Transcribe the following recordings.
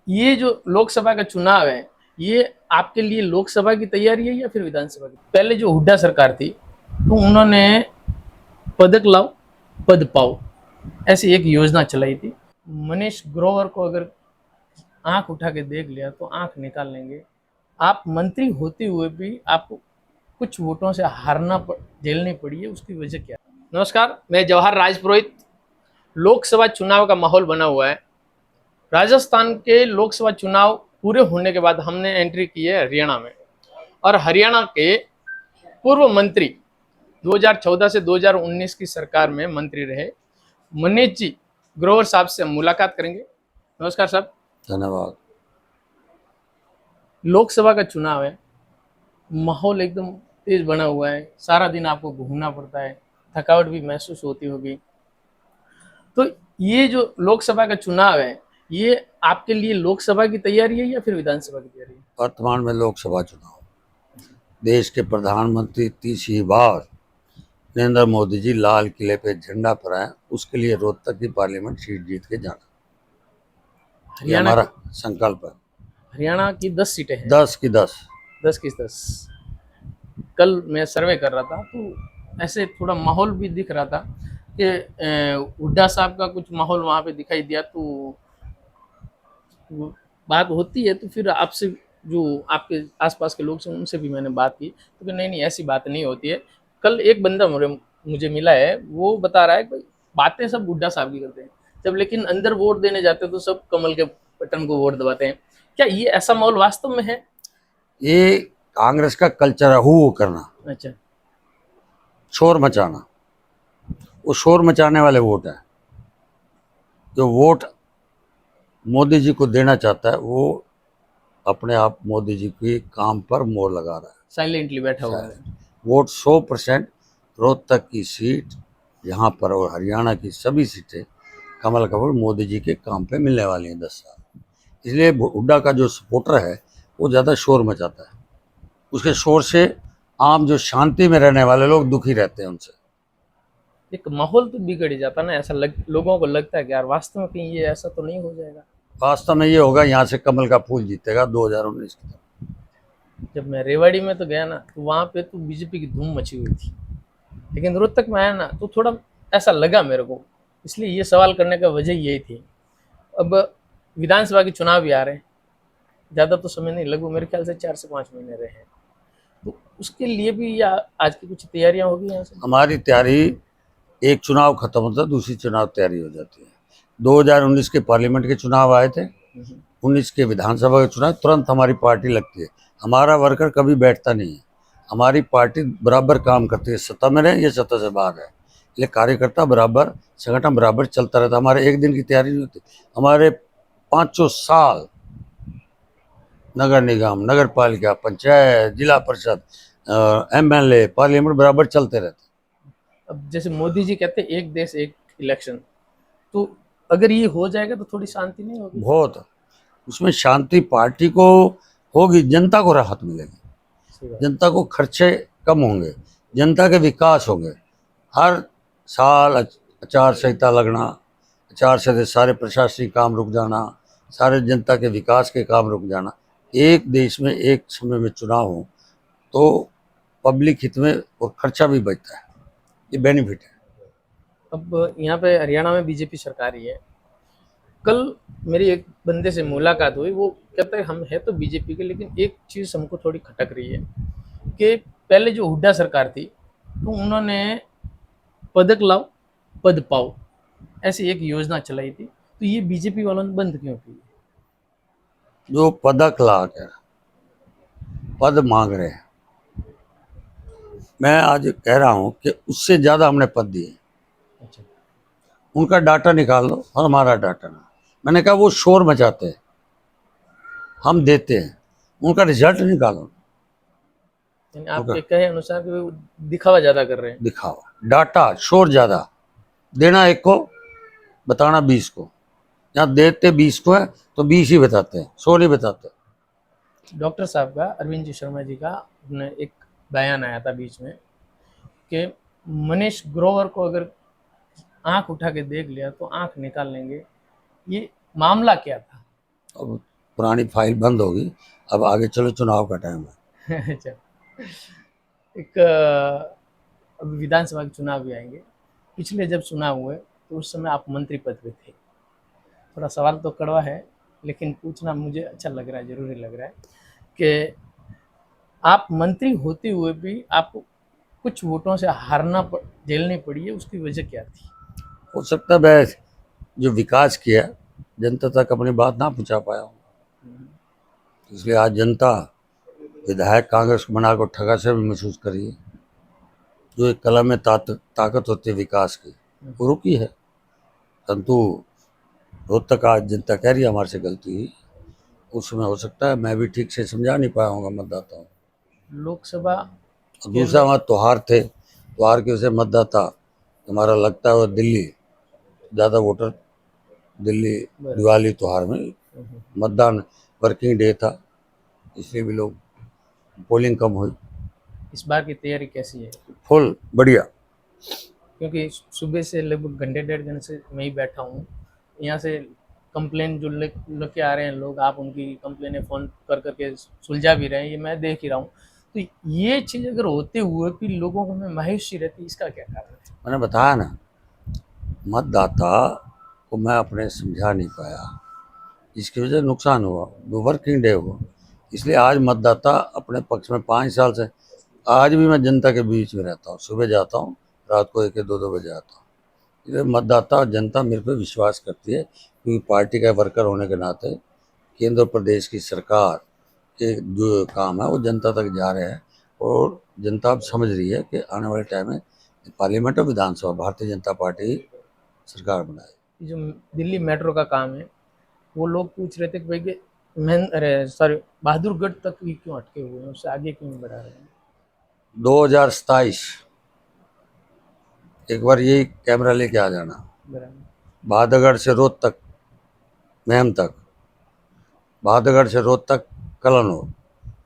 ये जो लोकसभा का चुनाव है, ये आपके लिए लोकसभा की तैयारी है या फिर विधानसभा की? पहले जो हुड्डा सरकार थी, तो उन्होंने पदक लाओ पद पाओ ऐसी एक योजना चलाई थी। मनीष ग्रोवर को अगर आंख उठा के देख लिया तो आंख निकाल लेंगे। आप मंत्री होते हुए भी आपको कुछ वोटों से झेलनी पड़ी है, उसकी वजह क्या? नमस्कार, मैं जवाहर राजपुरोहित। लोकसभा चुनाव का माहौल बना हुआ है। राजस्थान के लोकसभा चुनाव पूरे होने के बाद हमने एंट्री की है हरियाणा में, और हरियाणा के पूर्व मंत्री 2014 से 2019 की सरकार में मंत्री रहे मनीष जी ग्रोवर साहब से हम मुलाकात करेंगे। नमस्कार साहब। धन्यवाद। लोकसभा का चुनाव है, माहौल एकदम तेज बना हुआ है, सारा दिन आपको घूमना पड़ता है, थकावट भी महसूस होती होगी। तो ये जो लोकसभा का चुनाव है, ये आपके लिए लोकसभा की तैयारी है या फिर विधानसभा की तैयारी है? वर्तमान में लोकसभा चुनाव, देश के प्रधानमंत्री तीसरी बार नरेंद्र मोदी जी लाल किले पे झंडा फहराएं, उसके लिए रोहतक की पार्लियामेंट सीट जीत के जाना, ये हरियाणा हमारा की संकल्प है। हरियाणा की 10 सीटें हैं। 10 की 10। 10 की 10। कल मैं सर्वे कर रहा था तो ऐसे थोड़ा माहौल भी दिख रहा था कि हुड्डा साहब का कुछ माहौल वहाँ पे दिखाई दिया। तो वो बात होती है तो फिर आपसे जो आपके आसपास के लोग हैं उनसे भी मैंने बात की, तो कि नहीं नहीं ऐसी बात नहीं होती है। कल एक बंदा मुझे मिला है, वो बता रहा है कि भाई बातें सब हुड्डा साहब की करते हैं, जब लेकिन अंदर वोट देने जाते हैं तो सब कमल के बटन को वोट दबाते हैं। क्या ये ऐसा माहौल वास्तव में है? ये कांग्रेस का कल्चर है, हु करना, अच्छा। शोर मचाना। वो शोर मचाने वाले वोट है। जो वोट मोदी जी को देना चाहता है वो अपने आप मोदी जी के काम पर मोहर लगा रहा है, साइलेंटली बैठा हुआ है। वोट 100% रोहतक की सीट यहाँ पर और हरियाणा की सभी सीटें कमल कपूर मोदी जी के काम पे मिलने वाली हैं 10 साल। इसलिए हुड्डा का जो सपोर्टर है वो ज़्यादा शोर मचाता है, उसके शोर से आम जो शांति में रहने वाले लोग दुखी रहते हैं उनसे। एक माहौल तो बिगड़ ही जाता ना, लोगों को लगता है कि यार वास्तव में कहीं ये ऐसा तो नहीं हो जाएगा। वास्तव में ये होगा, यहाँ से कमल का फूल जीतेगा 2019 की तरफ। जब मैं रेवाड़ी में तो गया ना, तो वहाँ पे तो बीजेपी की धूम मची हुई थी, लेकिन रोहतक में आया ना तो थोड़ा ऐसा लगा मेरे को। इसलिए ये सवाल करने का वजह यही थी। अब विधानसभा के चुनाव भी आ रहे हैं, ज़्यादा तो समय नहीं, लगभग मेरे ख्याल से 4 से 5 महीने रहे हैं। तो उसके लिए भी या आज की कुछ तैयारियां होगी यहाँ से? हमारी तैयारी, एक चुनाव खत्म होता है दूसरी चुनाव तैयारी हो जाती है। 2019 के पार्लियामेंट के चुनाव आए थे, 19 के विधानसभा के चुनाव, तुरंत हमारी पार्टी लगती है। हमारा वर्कर कभी बैठता नहीं है, हमारी पार्टी बराबर काम करती है, सत्ता में रहे या सत्ता से बाहर है। इसलिए कार्यकर्ता बराबर, संगठन बराबर चलता रहता। हमारे एक दिन की तैयारी नहीं होती, हमारे 500 साल नगर निगम, नगर पालिका, पंचायत, जिला परिषद, MLA, पार्लियामेंट बराबर चलते रहते। अब जैसे मोदी जी कहते हैं एक देश एक इलेक्शन, तो अगर ये हो जाएगा तो थोड़ी शांति नहीं होगी? बहुत उसमें शांति पार्टी को होगी, जनता को राहत मिलेगी, जनता को खर्चे कम होंगे, जनता के विकास होंगे। हर साल आचार संहिता लगना, आचार संहिता सारे प्रशासनिक काम रुक जाना, सारे जनता के विकास के काम रुक जाना। एक देश में एक समय में चुनाव हो तो पब्लिक हित में और खर्चा भी बचता है, ये बेनिफिट है। अब यहाँ पे हरियाणा में बीजेपी सरकार ही है। कल मेरी एक बंदे से मुलाकात हुई, वो कहता है हम है तो बीजेपी के, लेकिन एक चीज़ हमको थोड़ी खटक रही है कि पहले जो हुड्डा सरकार थी, तो उन्होंने पदक लाओ पद पाओ ऐसी एक योजना चलाई थी, तो ये बीजेपी वालों ने बंद क्यों की? जो पदक ला कर पद मांग रहे हैं, मैं आज कह रहा हूं कि उससे ज़्यादा हमने पद दिए। अच्छा। उनका डाटा निकाल लो और हमारा डाटा ना। मैंने कहा वो शोर मचाते हैं, हम देते हैं, उनका रिजल्ट निकालो। यानी आपके कहे अनुसार कि वो दिखावा ज़्यादा कर रहे हैं? दिखावा, डाटा, शोर ज़्यादा। देना एक को, बताना 20 को। यहाँ देते 20 को है तो 20 ही बताते हैं, 100 नहीं बताते। डॉक्टर साहब का, अरविंद जी शर्मा जी का अपने एक बयान आया था बीच में कि मनीष ग्रोवर को अगर आंख उठा के देख लिया तो आंख निकाल लेंगे। ये मामला क्या था? अब पुरानी फाइल बंद होगी, अब आगे चलो चुनाव का टाइम है। अच्छा, एक अभी विधानसभा के चुनाव भी आएंगे। पिछले जब चुनाव हुए तो उस समय आप मंत्री पद पे थे। थोड़ा सवाल तो कड़वा है, लेकिन पूछना मुझे अच्छा लग रहा है, जरूरी लग रहा है कि आप मंत्री होते हुए भी आपको कुछ वोटों से झेलनी पड़ी है, उसकी वजह क्या थी? हो सकता है मैं जो विकास किया जनता तक अपनी बात ना पहुंचा पाया हूँ, इसलिए आज जनता विधायक कांग्रेस को बनाकर ठगा से भी महसूस करी है। जो एक कलम में ताकत होती है विकास की, वो रुकी है। परंतु रोहतक आज जनता कह रही है हमारे से गलती हुई, उस समय हो सकता है मैं भी ठीक से समझा नहीं पाया हूँ मतदाताओं को। लोकसभा और दूसरा हमारे त्योहार थे, त्योहार की वजह से मतदाता हमारा लगता है वो दिल्ली ज़्यादा वोटर दिल्ली दिवाली त्योहार में मतदान वर्किंग डे था, इसलिए भी लोग पोलिंग कम हुई। इस बार की तैयारी कैसी है? फुल बढ़िया। क्योंकि सुबह से लगभग घंटे डेढ़ घंटे से मैं ही बैठा हूँ यहाँ से। कंप्लेन जो लेके आ रहे हैं लोग, आप उनकी कंप्लेनें फ़ोन कर करके सुलझा भी रहे हैं, ये मैं देख ही रहा हूँ। तो ये चीज़ अगर होते हुए भी लोगों को में मायूसी रहती, इसका क्या कारण है? मैंने बताया ना, मतदाता को मैं अपने समझा नहीं पाया, इसकी वजह से नुकसान हुआ, वर्किंग डे हुआ। इसलिए आज मतदाता अपने पक्ष में 5 साल से, आज भी मैं जनता के बीच में रहता हूँ, सुबह जाता हूँ, रात को 1-2 बजे आता हूँ। इसलिए मतदाता और जनता मेरे पे विश्वास करती है, क्योंकि पार्टी का वर्कर होने के नाते केंद्र और प्रदेश की सरकार के जो काम है वो जनता तक जा रहे हैं। और जनता अब समझ रही है कि आने वाले टाइम में पार्लियामेंट और विधानसभा भारतीय जनता पार्टी सरकार बनाए। जो दिल्ली मेट्रो का काम है, वो लोग पूछ रहे थे कि भाई कि बहादुरगढ़ तक ही क्यों अटके हुए हैं, उससे आगे क्यों नहीं बढ़ा रहे हैं? 2027 एक बार यही कैमरा लेके आ जाना, बराबर। बहादुरगढ़ से रोहतक महम तक, बहादुरगढ़ से रोहतक कलन हो,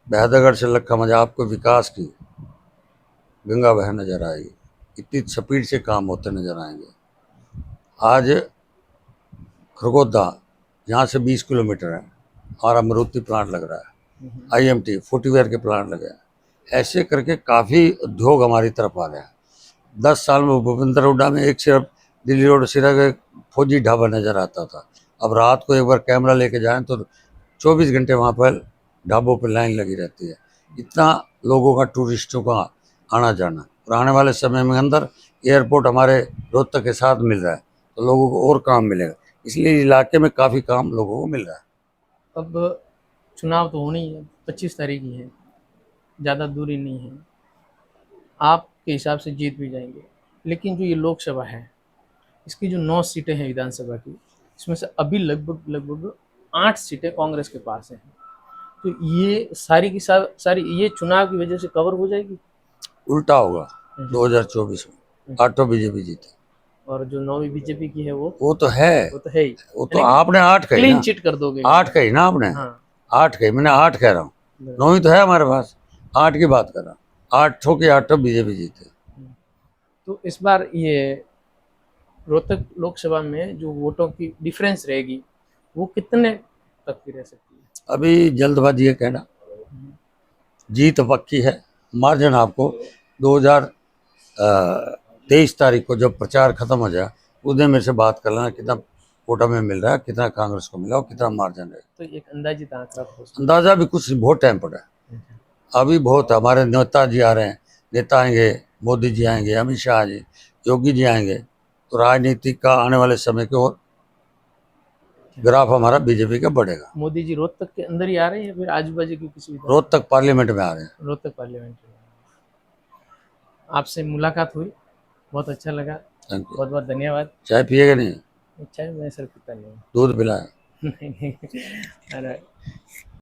बहादुरगढ़ से लखा मजा, आपको विकास की गंगा बह नजर आएगी। इतनी स्पीड से काम होते नजर आएंगे। आज खरगोदा यहाँ से 20 किलोमीटर है, हमारा मारुति प्लांट लग रहा है, IMT फुटवेयर के प्लांट लगे हैं। ऐसे करके काफ़ी उद्योग हमारी तरफ आ गए हैं। 10 साल में भूपेंद्र हुड्डा में एक सिर्फ दिल्ली रोड सिर्फ एक फौजी ढाबा नज़र आता था, अब रात को एक बार कैमरा लेके जाएं तो 24 घंटे वहाँ पर ढाबों पर लाइन लगी रहती है। इतना लोगों का, टूरिस्टों का आना जाना। और आने वाले समय में अंदर एयरपोर्ट हमारे रोहतक के साथ मिल रहा है, तो लोगों को और काम मिलेगा, इसलिए इलाके में काफ़ी काम लोगों को मिल रहा है। अब चुनाव तो होनी है, 25 तारीख ही है, ज़्यादा दूरी नहीं है। आपके हिसाब से जीत भी जाएंगे, लेकिन जो ये लोकसभा है, इसकी जो 9 सीटें हैं विधानसभा की, इसमें से अभी लगभग लगभग 8 सीटें कांग्रेस के पास हैं। तो ये सारी की सारी ये चुनाव की वजह से कवर हो जाएगी? उल्टा होगा 2024 में, 8 बीजेपी जीते। और जो 9वीं बीजेपी की है वो तो है, वो तो है ही। वो तो आपने 8 कही क्लीन ना, चिट कर दोगे? 8 कही ना आपने। हाँ। 8 कही, मैंने 8 कह रहा हूँ, 9वीं तो है हमारे पास, 8 की बात कर रहा हूँ। 8 के 8 बीजेपी जीते। तो इस बार ये रोहतक लोकसभा में जो वोटों की डिफरेंस रहेगी, वो कितने तक की रह सकती है? अभी जल्दबाजी है कहना, जीत पक्की है। मार्जिन आपको 2023 तारीख को जब प्रचार खत्म हो जाए उस दिन मेरे से बात कर लेना, कितना कोटा में मिल रहा है, कितना कांग्रेस को मिला और कितना मार्जिन है। तो एक अंदाजित आंकड़ा हो सकता अंदाजा भी कुछ बहुत टाइम पड़ा है, है। अभी बहुत हमारे नेताजी आ रहे हैं, नेता आएंगे, मोदी जी आएंगे, अमित शाह जी, योगी जी आएंगे, तो राजनीति का आने वाले समय के और ग्राफ हमारा बीजेपी का बढ़ेगा। मोदी जी रोहतक के अंदर ही आ रहे हैं या फिर आजू बाजू की किसी रोहतक पार्लियामेंट में आ रहे हैं। रोहतक पार्लियामेंट में? आपसे मुलाकात हुई, बहुत अच्छा लगा, थैंक यू। बहुत बहुत धन्यवाद। चाय पिएगा नहीं? चाय मैं सर पीता नहीं हूँ। दूध पिलाया? नहीं नहीं। अरे